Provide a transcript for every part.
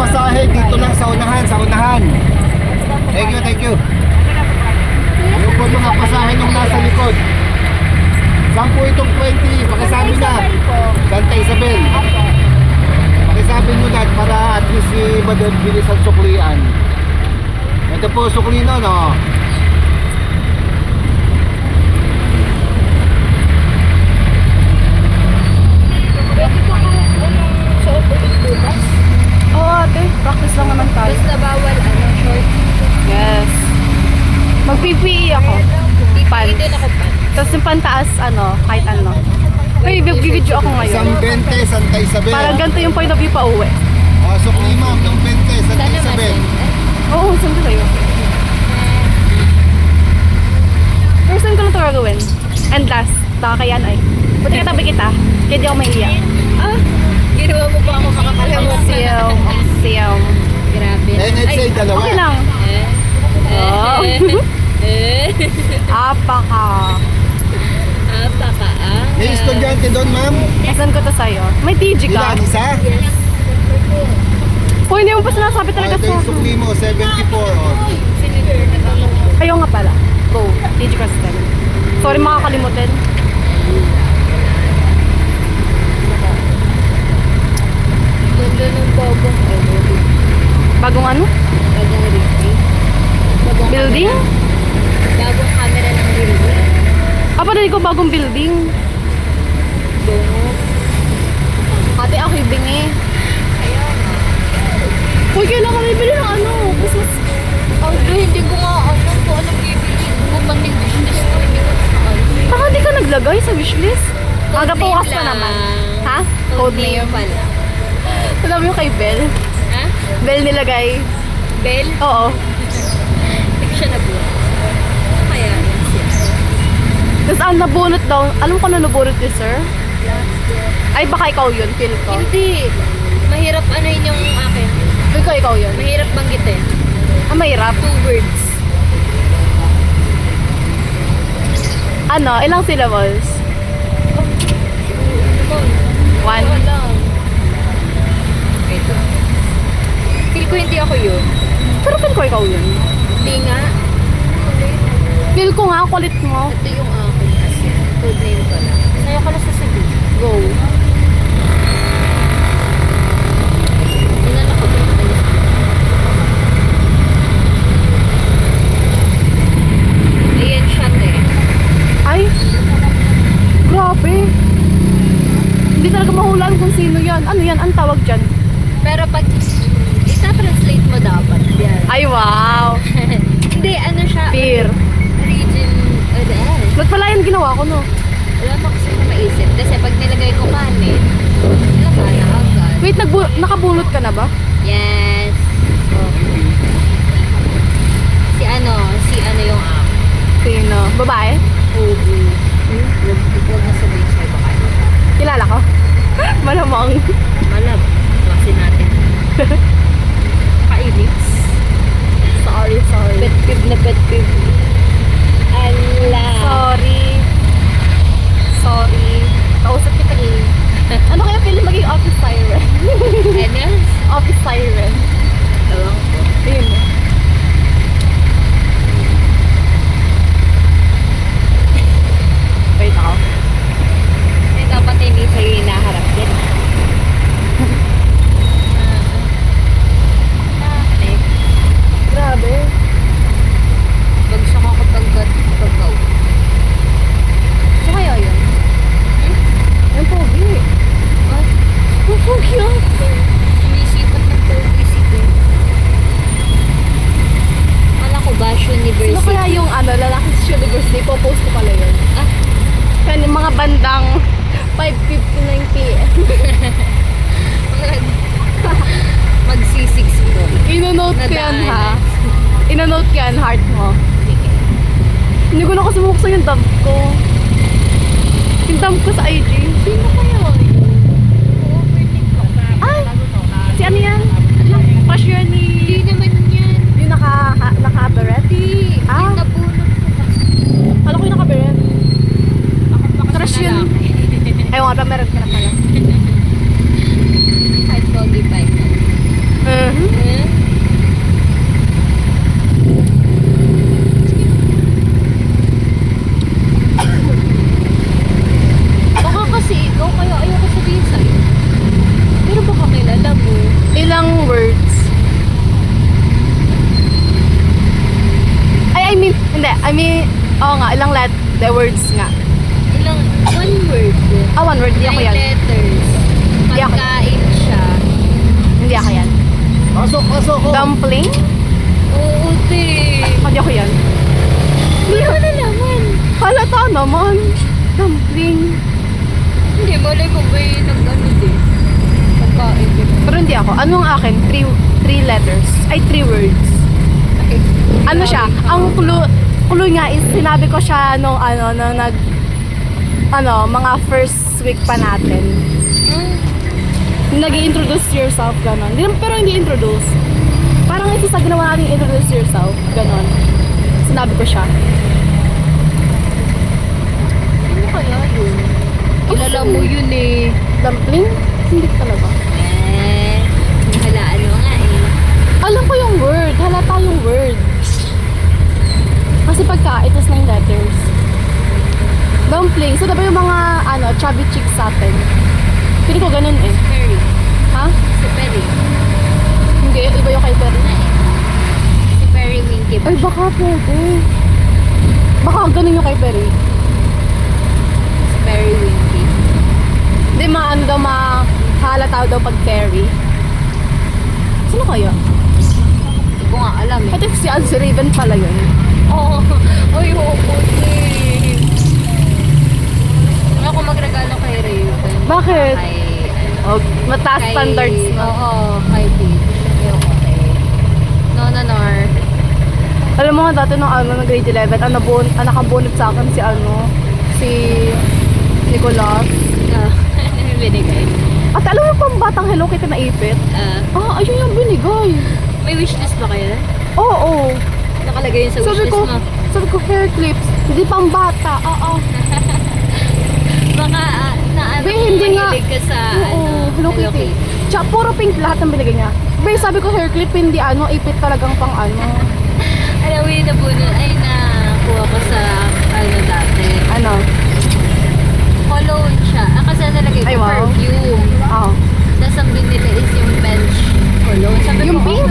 pamasahe dito lang sa unahan, sa unahan. Thank you, thank you. Yung po mga pasahe nung nasa likod. Saan po itong 20? Pakisabi na. Santa Isabel. Pakisabi nyo na para at least si Madam bilis ang suklian. Ito po sukli no, no? Oo ate, practice lang naman tayo. Basta bawal short. Yes. Mag-PPE ako. Pants. Din ako pants. Tapos yung pantaas, kahit ano. May video ako ngayon. Isang 20, Santa Isabel. Parang ganito yung point of view pa uwi. Sukli ma'am, yung 20, Santa Sana Isabel. Oo, saan kayo? First time ko lang ito gagawin. And last, kakayan ay. Buti katabi kita, kaya di ako mahiya. Ginawa mo pa ako makakalamot. Siyam. Grabe. NHA, dalawa. Okay lang. Oh. Apaka. Apaka May estudyante doon ma'am. Asan ko to sa'yo? May TG ka? Ilan, isa? Kung hindi mo pa sinasabi talaga Ito sa... yung sukli mo, 74. Ayaw nga pala. Go. TG ka sa Sorry makakalimutin. Ganda ng bagong Bagong ano? Bagong rig. Bagong Building? Bagong camera ng rig. Parinig ko bagong building. Bungo. Ate, ako ibingi. Uy, kailan kami bili ng Christmas. Hindi ko nga kung anong bibili. Bumanding wishlist ko. Hindi ko na Baka di ka naglagay sa wishlist? Aga po kas pa naman. Ha? Code name. pala. Alam mo yung kay Bell? Ha? Bell nilagay. Bell? Oo. Hindi ko siya nabuhat. Kaya yan siya. Tapos nabunot daw. Alam ko na nabunot ni sir? Ay, baka ikaw yun. Feel ko. Hindi. Mahirap yun yung akin. Feel ko ikaw yun. Mahirap banggitin. Mahirap. 2 words. Ilang syllables? 1. Wala. Ito. Feel ko hindi ako yun. Pero feel ko ikaw yun. Hindi nga. Feel ko nga, kulit mo. Ito yung akin kasi. Code name ko lang. Sa'yo ka na sasabihin. Go. Ilan ako ba? Ayan siya Ay, grabe. Hindi talaga mahulaan kung sino yan. Ano yan? Ang tawag dyan? Pero pag isa-translate mo dapat. Yan. Ay, wow. Hindi, siya. Fear. Region. Ba't pala yan ginawa ko, no? Wala mo kasi maisip. Kasi pag nilagay ko kanin, wala na agad. Wait, nakabunot ka na ba? Yes. Si ano yung app. Sino? Babae? Oo. Huwag na sabihin sa'yo baka. Kilala ko? Malamang. Malab. Klase natin. Kainits. Sorry. Pet peeve na pet peeve. Ala. Sorry. Kausap kita eh. Ano kaya feeling maging office siren? Ano? Office siren. Ewan ko. Ayun. Wait ako. Eh, dapat hindi sa'yo hinaharap din. Grabe. Bagsak ako pagkaw. So kaya yun? Yung pogi. Ay, Yung pogi ah. sumisipat ng publicity. Kala ko Bash University. Sino kaya yung lalaki sa university? Popost ko pala yun. Ah, Kaya mga bandang 5:59 p.m. Mag-C6 ko. Ino-note ko yan ha. Nadaanan. Ino-note ko yan, heart mo. Hindi ko na kasi muksa yung dump ko. Yung dump ko sa IG. Sino kaya yun? Ay! Si ano yan? Cashier ni... Hindi naman yan. Yung naka-beret? Ah, Yung nabunot ko kasi. kala ko yung naka-beret. Crush yun. Lalaki. Ay, nga pa, meron ka na pala. Kahit pogi pa ito. mean, oo nga, ilang the words nga. Ilang, one word. One word, hindi ako 9 yan. letters. Hindi ako. Pagkain siya. Hindi ako yan. Pasok, pasok. Oh. Dumpling? Oo, te. Hindi ako yan. Hindi ko na naman. Halata naman. Dumpling. Hindi, malay mo ba yung nag-ano din? Pagkain din. Pero hindi ako. Ano ang akin? Three letters. Ay, 3 words. Okay. Ano siya? Ang clue nga is sinabi ko siya nung mga first week pa natin. Nag-i-introduce yourself, ganon. Pero hindi introduce. Parang ito sa ginawa natin introduce yourself, ganon. Sinabi ko siya. Ano kaya yun? Kilala mo yun eh. Dumpling? Hindi talaga. Halaan mo nga eh. Alam ko yung word. Halata yung word. Kasi pagka, it was 9 letters. Dumpling. So, diba yung mga, chubby chicks sa atin? Pili ko ganun eh. Perry. Ha? Si Perry. Hindi. Iba yung kay Perry. Si Perry Winky. Ay, baka pwede. Baka ganun yung kay Perry. Si Perry Winky. Hindi, halata daw pag Perry. Sino kaya? Hindi ko nga alam eh. Ito si Raven pala yun. Oo. Ay, oo po eh. Ako magregalo kay Raven. Bakit? Kay, Oh, mataas standards na. Oo, kay Dave. Ayoko kay Nor. Alam mo nga dati nung grade 11, nakabunot sa akin si Nicolas. Binigay. At alam mo pang batang Hello Kitty na ipit? Ayun yung binigay. May wishlist ba kayo? Oo. Nakalagay yun sa wishlist mo. Sabi ko hair clips, hindi pang bata. Baka Hindi nga. mahilig ka sa Hello Kitty. Tsaka puro pink lahat ng binigay niya. Sabi ko hair clip, hindi ipit talagang pang Alam mo yun nakuha ko sa dati. Cologne siya. Kasi nalagay ko Ay, wow. perfume. Tapos ang binili is yung bench cologne. Sabi Yung ko, pink?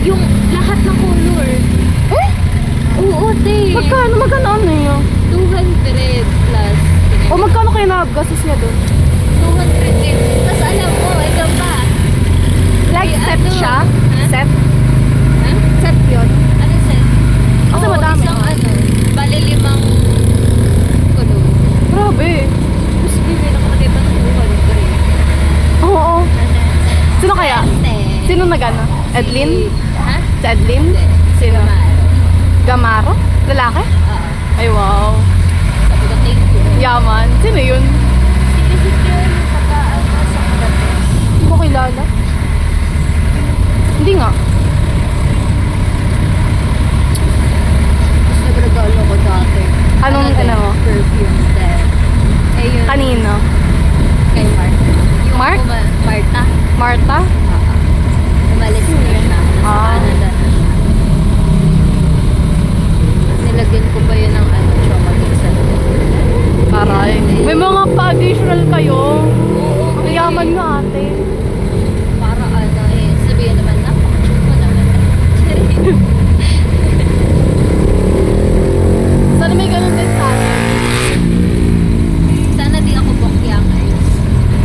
Yung lahat ng color. Eh? Oo, te. Magkano yun? 200 plus. O magkano kayo nag-gastos niya doon? 200 din. Tapos alam mo, ito pa. Like Ay, set siya? Ha? Set? Ha? Set yun? Ano set? Kasi Oo, madami. Isang bali 5 color. Grabe. Tapos bili nakalagay pa ng 200. Oo. Sino kaya? Sino nagana? Edlin? Ha? Si Edlin? Hindi. Sino? Gamaro. Gamaro? Lalaki? Oo. Ay wow. Sabi ko, thank you. Yaman. Sino yun? Sinisip ko yung pagkaan sa Karates. Hindi ko kilala. Hindi nga. Tapos nagregalo ko dati. Anong din? mo? Perfumes din. Eh yun. Kanino? Kay Mark. Yung Mark? Marta. Marta? Oo. Umalis na siya. Nasa Canada na siya. Nilagyan ko ba yun ng chocolate sa Aray. May mga pa-additional kayo. Oo. Ang yaman nga ate. Para sabihin naman, napaka-cute mo naman. Sana may ganun din sa akin. Sana di ako bokyang guys.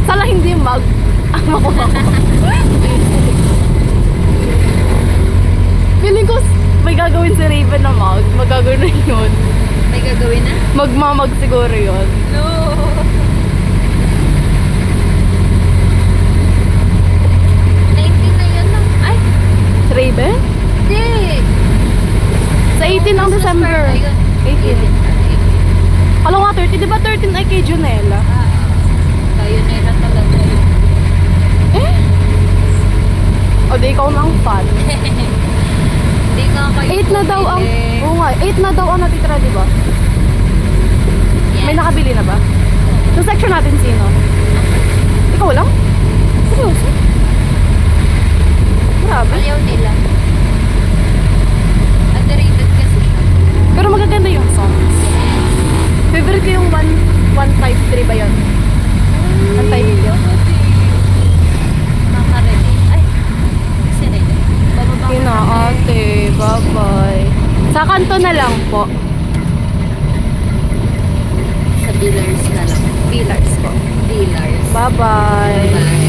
Sana hindi ang makuha ko. Feeling ko may gagawin si Raven na magagawin na yun. May gagawin na? Magmamag siguro yun. No! 19 na yun lang. Ay! Si Raven? Hindi! Sa 18 ng December. Ayun. 18. Alam nga 30, di ba 13 ay kay Junella? Kayo na yun talaga. Eh? O di ikaw na ang fan. Hindi nga kayo 8 na daw ang, oo nga, 8 na daw ang natitira, di ba? Yes. May nakabili na ba? Sa section natin sino? Ikaw lang? Seryoso? Grabe. Ayaw nila. Underrated kasi siya. Pero magaganda yung songs. Favorite ko yung 153 ba yun? 153 yun? Makarelate. Ay! Kasi na yun. Bababa Yun na ate, bye bye. Sa kanto na lang po. Dealers na lang. Dealers po. Dealers. Bye-bye. Bye.